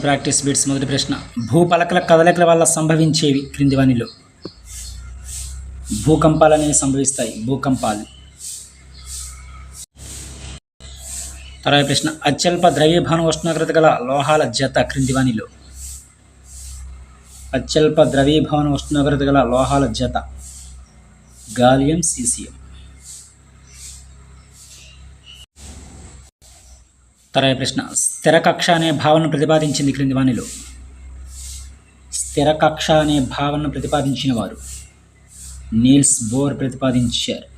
Practice bits. మొదటి ప్రశ్న, భూపలకల కదలికల వల్ల సంభవించేవి క్రింది వానిలో? భూకంపాలు అనేవి సంభవిస్తాయి, భూకంపాలు. తర్వాత ప్రశ్న, అత్యల్ప ద్రవీభవన ఉష్ణోగ్రత గల లోహాల జత క్రింది వానిలో? అత్యల్ప ద్రవీభవన ఉష్ణోగ్రత గల లోహాల జత గాలియం, సీసియం. తర్వాత ప్రశ్న, స్థిర కక్ష అనే భావనను ప్రతిపాదించింది క్రింది వానిలో? స్థిర కక్ష అనే భావనను ప్రతిపాదించిన వారు నీల్స్ బోర్ ప్రతిపాదించారు.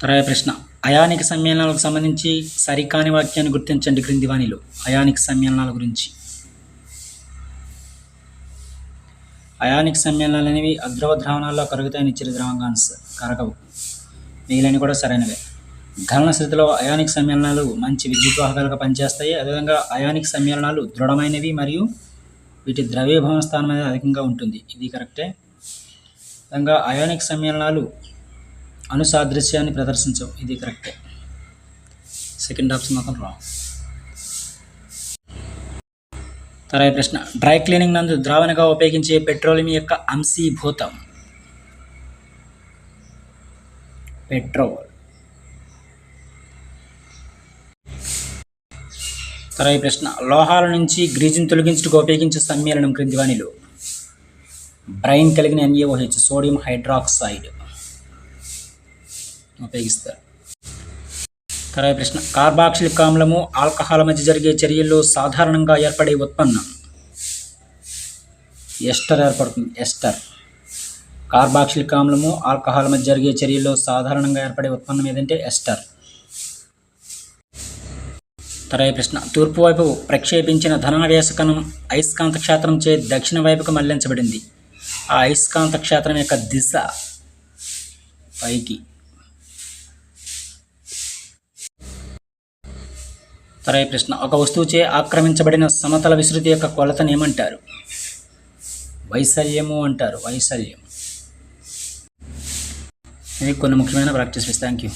తర్వాత ప్రశ్న, అయానిక సమ్మేళనాలకు సంబంధించి సరికాని వాక్యాన్ని గుర్తించండి క్రింది వానిలో? అయానిక సమ్మేళనాల గురించి. అయానిక సమ్మేళనాలు అనేవి అద్రవ ద్రావణాల్లో కరుగుతాయని ఇచ్చిన ద్రావంగాన్స్ కరగవు, మిగిలినవి కూడా సరైనవే. ఘన స్థితిలో అయానిక సమ్మేళనాలు మంచి విద్యుద్వాహకాలుగా పనిచేస్తాయి. అదేవిధంగా అయానిక సమ్మేళనాలు దృఢమైనవి మరియు వీటి ద్రవీభవన స్థానం అనేది అధికంగా ఉంటుంది, ఇది కరెక్టే. విధంగా అయానిక సమ్మేళనాలు అణుసాదృశ్యాన్ని ప్రదర్శించవు, ఇది కరెక్టే. సెకండ్ ఆప్షన్ మాత్రం రాంగ్. తర్వాత ప్రశ్న, డ్రై క్లీనింగ్ నందు ద్రావణగా ఉపయోగించే పెట్రోలియం యొక్క అంశీభూతం? పెట్రోల్. తర్వాత ప్రశ్న, లోహాల నుంచి గ్రీజును తొలగించుటకు ఉపయోగించే సమ్మేళనం క్రింది వానిలో? బ్రైన్ కలిగిన NaOH, సోడియం హైడ్రాక్సైడ్ ఉపయోగిస్తారు. తర్వాత ప్రశ్న, కార్బాక్సిలిక్ ఆమ్లము ఆల్కహాల్ మధ్య జరిగే చర్యల్లో సాధారణంగా ఏర్పడే ఉత్పన్నం? ఎస్టర్ ఏర్పడుతుంది, ఎస్టర్. కార్బాక్సిలిక్ ఆమ్లము ఆల్కహాల్ మధ్య జరిగే చర్యల్లో సాధారణంగా ఏర్పడే ఉత్పన్నం ఏదంటే ఎస్టర్. తర్వాత ప్రశ్న, తూర్పు వైపు ప్రక్షేపించిన ధనావేశ కణం అయస్కాంత క్షేత్రం చే దక్షిణ వైపుకు మళ్లించబడింది. ఆ అయస్కాంత క్షేత్రం యొక్క దిశ పైకి. తర్వాత ప్రశ్న, ఒక వస్తువుచే ఆక్రమించబడిన సమతల విస్తృతి యొక్క కొలతను ఏమంటారు? వైశాల్యము అంటారు, వైశాల్యం. ఇది కొన్ని ముఖ్యమైన ప్రాక్టీస్. Thank you.